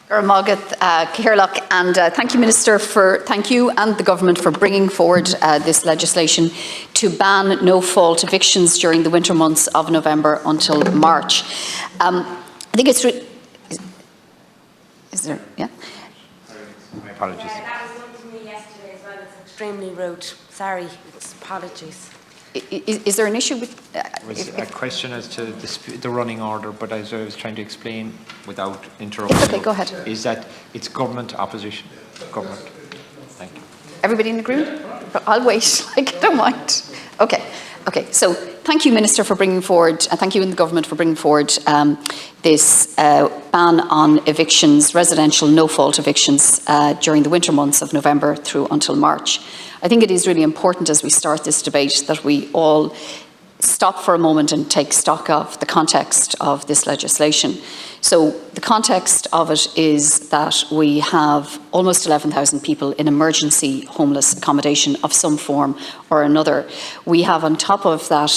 And thank you, Minister, thank you and the Government for bringing forward this legislation to ban no-fault evictions during the winter months of November until March. I think it's... Is there... Yeah? My apologies. Yeah, that was done to me yesterday as well. It's extremely rude. Sorry. Apologies. Is there an issue with... There was a question as to the running order, but as I was trying to explain without interrupting... It's okay, go ahead. ...is that it's government opposition. Government. Thank you. Everybody in agreement? I'll wait. I don't mind. Okay. Okay. So thank you, Minister, for bringing forward, and thank you and the Government for bringing forward this ban on evictions, residential no-fault evictions during the winter months of November through until March. I think it is really important as we start this debate that we all stop for a moment and take stock of the context of this legislation. So the context of it is that we have almost 11,000 people in emergency homeless accommodation of some form or another. We have on top of that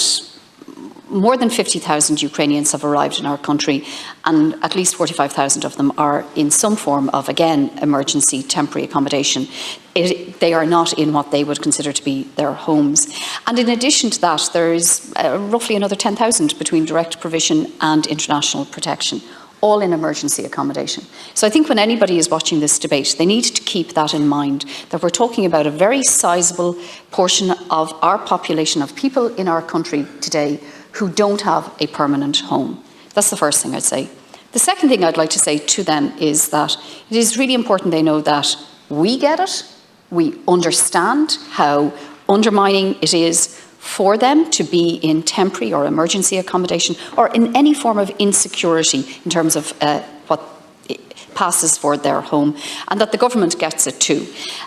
more than 50,000 Ukrainians have arrived in our country, and at least 45,000 of them are in some form of, again, emergency temporary accommodation. They are not in what they would consider to be their homes. And in addition to that, there is roughly another 10,000 between direct provision and international protection, all in emergency accommodation. So I think when anybody is watching this debate, they need to keep that in mind, that we're talking about a very sizable portion of our population, of people in our country today, who don't have a permanent home. That's the first thing I'd say. The second thing I'd like to say to them is that it is really important they know that we get it, we understand how undermining it is for them to be in temporary or emergency accommodation or in any form of insecurity in terms of what passes for their home, and that the government gets it too,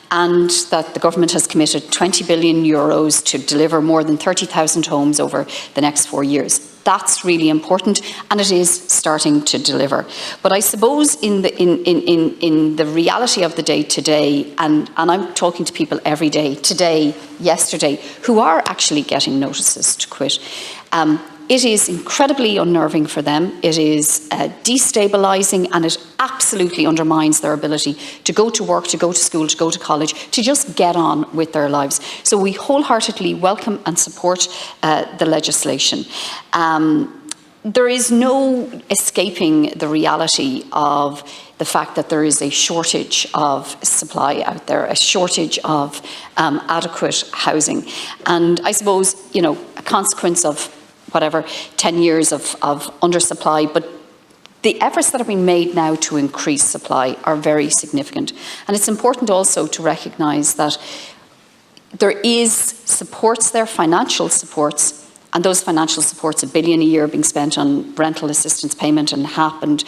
and that the government has committed 20 billion euros to deliver more than 30,000 homes over the next 4 years. That's really important, and it is starting to deliver. But I suppose in the reality of the day today, and I'm talking to people every day, today, yesterday, who are actually getting notices to quit, it is incredibly unnerving for them. It is destabilising, and it absolutely undermines their ability to go to work, to go to school, to go to college, to just get on with their lives. So we wholeheartedly welcome and support the legislation. There is no escaping the reality of the fact that there is a shortage of supply out there, a shortage of adequate housing. And I suppose, you know, a consequence of whatever, 10 years of undersupply, but the efforts that have been made now to increase supply are very significant. And it's important also to recognise that there is supports there, financial supports, and those financial supports, $1 billion a year being spent on rental assistance payment and HAP, and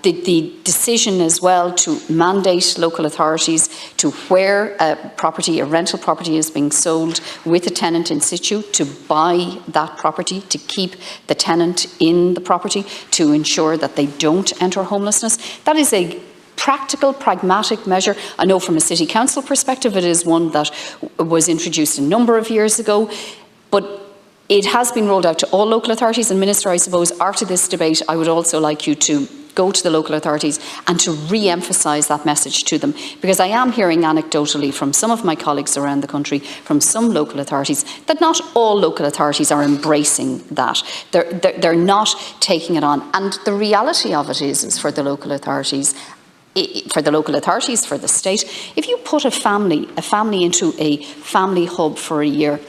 the decision as well to mandate local authorities to where a rental property is being sold with a tenant in situ, to buy that property, to keep the tenant in the property, to ensure that they don't enter homelessness. That is a practical, pragmatic measure. I know from a city council perspective it is one that was introduced a number of years ago, but it has been rolled out to all local authorities. And Minister, I suppose after this debate, I would also like you to go to the local authorities and to re-emphasise that message to them, because I am hearing anecdotally from some of my colleagues around the country, from some local authorities, that not all local authorities are embracing that. They're not taking it on. And the reality of it is for the local authorities, for the state, if you put a family into a family hub for a year,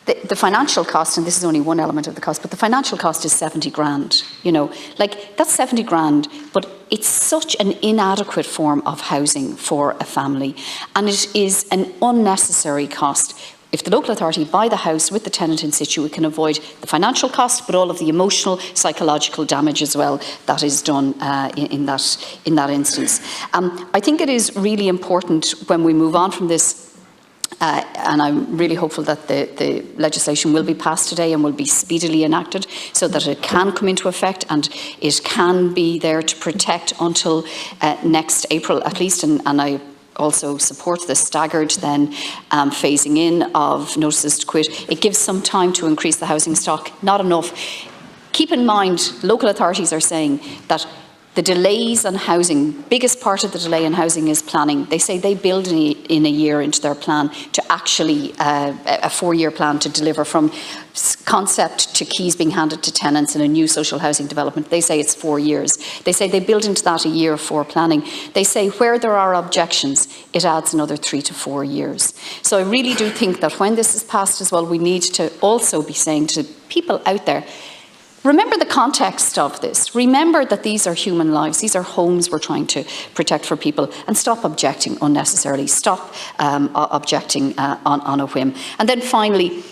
the financial cost, and this is only one element of the cost, but the financial cost is 70 grand, you know, like that's 70 grand, but it's such an inadequate form of housing for a family, and it is an unnecessary cost. If the local authority buy the house with the tenant in situ, it can avoid the financial cost, but all of the emotional, psychological damage as well that is done in that instance. I think it is really important when we move on from this, and I'm really hopeful that the legislation will be passed today and will be speedily enacted so that it can come into effect and it can be there to protect until next April at least. And I also support the staggered then phasing in of notices to quit. It gives some time to increase the housing stock, not enough. Keep in mind, local authorities are saying that The delays on housing, biggest part of the delay in housing is planning. They say they build in a year into their plan to actually a 4-year plan to deliver from concept to keys being handed to tenants in a new social housing development. They say it's 4 years. They say they build into that a year for planning. They say where there are objections, it adds another 3 to 4 years. So I really do think that when this is passed as well, we need to also be saying to people out there, remember the context of this. Remember that these are human lives. These are homes we're trying to protect for people, and stop objecting unnecessarily. Stop objecting on a whim. And then finally,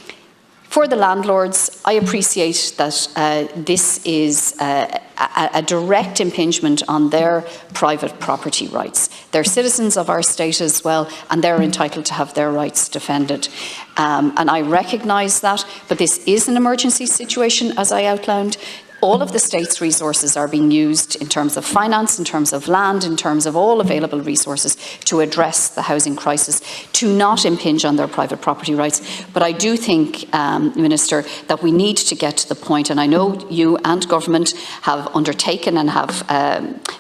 for the landlords, I appreciate that this is a direct impingement on their private property rights. They're citizens of our state as well, and they're entitled to have their rights defended. And I recognise that, but this is an emergency situation, as I outlined. All of the state's resources are being used in terms of finance, in terms of land, in terms of all available resources to address the housing crisis, to not impinge on their private property rights. But I do think, Minister, that we need to get to the point, and I know you and government have undertaken and have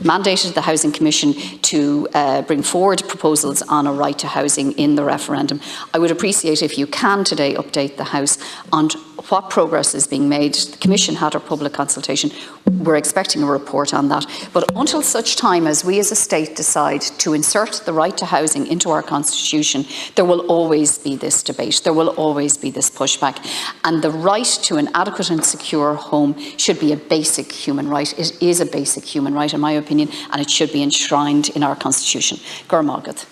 mandated the Housing Commission to bring forward proposals on a right to housing in the referendum. I would appreciate if you can today update the House on what progress is being made. The Commission had a public consultation. We're expecting a report on that. But until such time as we as a state decide to insert the right to housing into our constitution, there will always be this debate. There will always be this pushback. And the right to an adequate and secure home should be a basic human right. It is a basic human right, in my opinion, and it should be enshrined in our constitution. Gur Malgath.